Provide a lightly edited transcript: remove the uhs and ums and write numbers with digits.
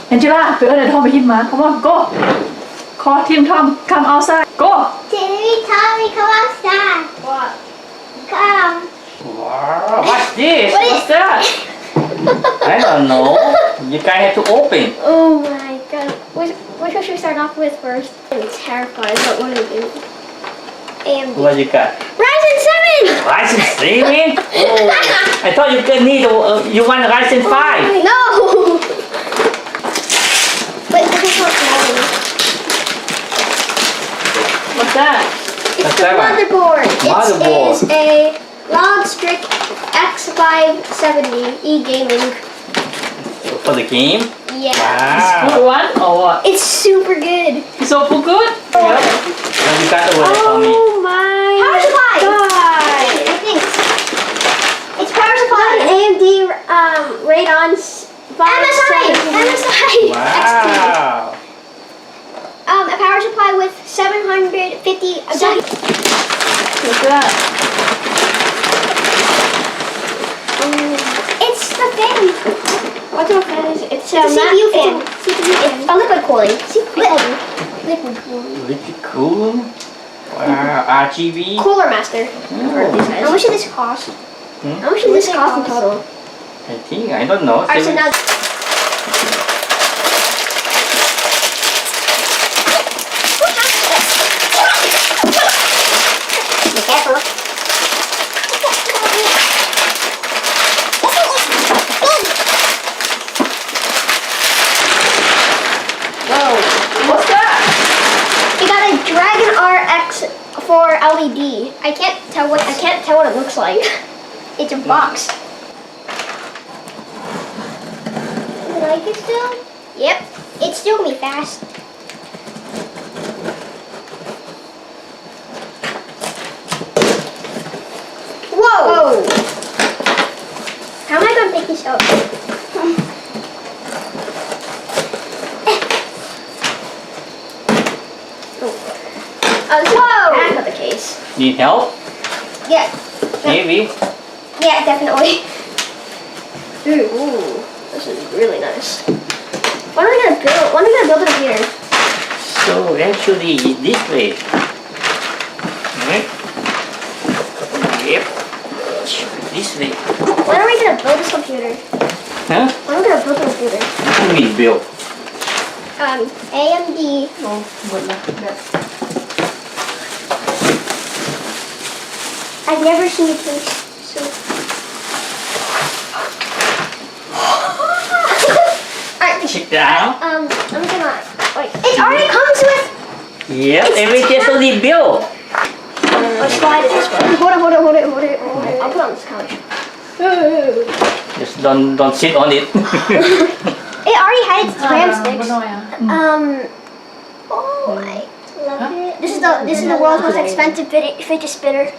Angela, Tom him, come on, go. Call Tim Tom, come outside. Go. Timmy, Tommy, come outside. What? Come. Wow, what's this? What is What's that? I don't know. You guys have to open. Oh my god. Which one should we start off with first? I'm terrified, but what do we do? AMD. What you got? Ryzen 7! Ryzen 7? Oh, I thought you could need, you want Ryzen 5. No! Wait, this is not quality. What's that? It's the motherboard. Motherboard. It is a Logitech X570 e-gaming. For the game? Yeah. Wow. Good one or what? It's super good. It's so good? Yep. Then you got the one for me. Oh my Power supply. god. I think it's power supply. AMD Radeon MSI. Wow. A power supply with 750 What's that? It's the thing. What's the fan is? It's a CPU fan. CPU fan. A liquid cooling. Liquid cooling. Liquid cool. Wow. RGB. CoolerMaster. Oh, How much did this cost? How much did this cost in total? I think, I don't know. Alright, so now Be careful. Whoa. What's that? we got a Dragon RX for LED. I can't tell what it looks like. It's a box. You like it still? Yep. It's still gonna be fast. Whoa! How am I gonna pick this up? This is the back of the case. Need help? Yeah. Maybe. Yeah, definitely. Ooh, this is really nice. When are we gonna build it here? So actually this way. Right? Yep. This way. When are we gonna build this computer? Huh? When are we gonna build the computer? What do you mean build? AMD. Oh, good luck. I've never seen a case so. Alright, Check that out. I'm gonna wait. It already comes with. Yep, everything's already built. Let's slide it this way. Hold it. I'll put it on this couch. Just don't sit on it. It already had its clam sticks. Oh, I love it. This is the world's most expensive fidget spinner.